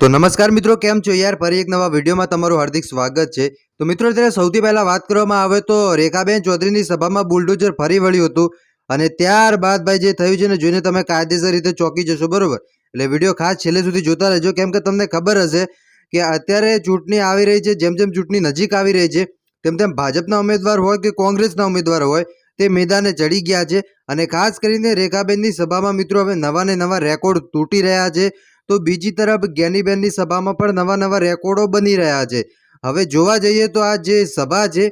तो नमस्कार मित्रों, केम छो यार। फरी एक नवा वीडियो में तमारुं हार्दिक स्वागत है। तो मित्रों, त्यारे सौथी पहला बात करवामां आवे तो रेखाबेन चौधरीनी सभामां बुलडोजर फरी वळ्युं हतुं अने त्यारबाद भाई जे थयुं छे ने जोईने तमे कायदेसर रीते चौंकी जशो, बरोबर। एटले विडियो खास छेल्ले सुधी जोता रहेजो, केम के तमने खबर हशे के अत्यारे चूंटणी आवी रही छे। जेम जेम चूंटणी नजीक आवी रही छे तेम तेम भाजपना उमेदवार होय के कोंग्रेसना उमेदवार होय ते मैदाने चढ़ी गया छे। अने खास करीने रेखाबेननी सभामां मित्रों हवे नवा ने नवा रेकॉर्ड तूटी रह्या छे। तो बीजी तरफ ज्ञानीबेननी सभामां पण नवा नवा रेकॉर्डो बनी रह्या छे। हवे जोवा जईए तो आ जे सभा छे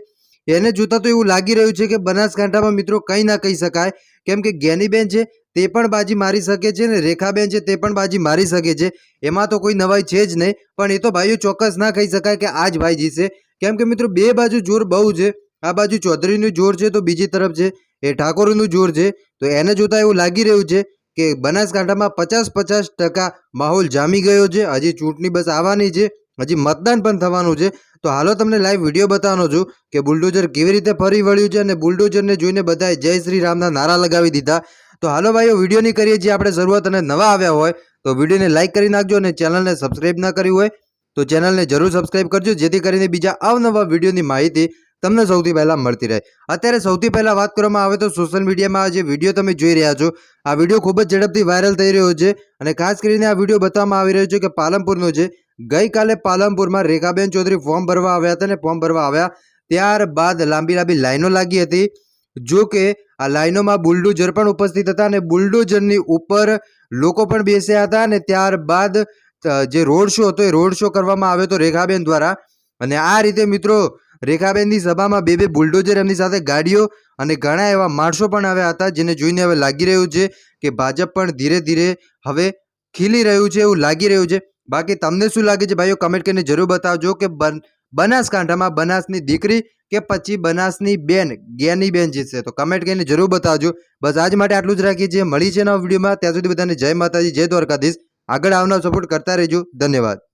एने जोता तो एवुं लागी रह्युं छे के बनासकांठामां मित्रों कंई ना कही शकाय, केम के ज्ञानीबेन छे ते पण बाजी मारी शके छे ने रेखाबेन छे ते पण बाजी मारी शके छे। एमां तो कोई नवाई छे ज नहीं। पण ए तो भाईओ चोक्कस ना कही शकाय के आज भाई जीतशे, केम के मित्रों बे बाजू जोर बहु छे। आ बाजू चौधरीनुं जोर छे तो बीजी तरफ छे ए ठाकोरनुं जोर छे। तो एने जोता एवुं लागी रह्युं छे के बनासकांठामां 50-50% माहौल जामी गयो छे। हजी चूंटणी बस आवानी छे, हजी मतदान पण थवानुं छे। तो हालो तमने लाइव विडियो बतावવાનો छुं के बुलडोजर केवी रीते फरी वळ्युं छे अने बुलडोजरने जोईने बधाए जय श्री रामना नारा लगावी दीधा। तो हालो भाईओ विडियोनी करीए जे आपणे शरूआत अने नवा आव्या होय तो विडियोने लाइक करी नाखजो अने चेनलने सब्सक्राइब ना कर्युं होय तो चेनलने जरूर सब्सक्राइब करजो, जेथी करीने बीजा अवनवा विडियोनी माहिती तमने सौथी पहला मळती रहे। अत्यारे सौथी पहला वात करवामां आवे तो सोशल मीडियामां आ जे विडियो तमे जोई रह्या छो आ विडियो खूब ज झड़पथी वायरल थई रह्यो छे। अने खास करीने आ विडियो बताववामां आवी रह्यो छे के पालनपुरनो छे। गई काले पालनपुरमां रेखाबेन चौधरी फॉर्म भरवा आव्या हता ने फॉर्म भरवा आव्या त्यारबाद लांबी लांबी लाइनो लागी हती। जो के आ लाइनोमां बुलडोजर पण उपस्थित हता अने बुलडोजरनी उपर लोको पण बेस्या हता अने त्यारबाद जे रोड शो हतो ए रोड शो करवामां आव्यो तो रेखाबेन द्वारा। अने आ रीते मित्रों रेखाबेननी सभामां बे बे बुलडोजर एमनी साथे गाड़ीओ अने घणा एवा माणसो पण आव्या हता, जेने जोईने हवे लागी रह्युं छे के भाजप पण धीरे धीरे हवे खीली रह्युं छे एवुं लागी रह्युं छे। बाकी तमने शुं लागे छे भाईओ कमेंट करीने जरूर बतावजो के बनासकांठामां बनासनी दीकरी के पछी बनासनी बेन ज्ञानीबेन जीतशे। तो कमेंट करीने जरूर बतावजो। बस आज माटे आटલું જ રાખીએ છીએ। મળી છે નવા વિડીયોમાં, ત્યાં સુધી બધાને જય માતાજી, જય દ્વારકાધીશ। આગળ આવનાર સपोर्ट करता રહેજો। धन्यवाद।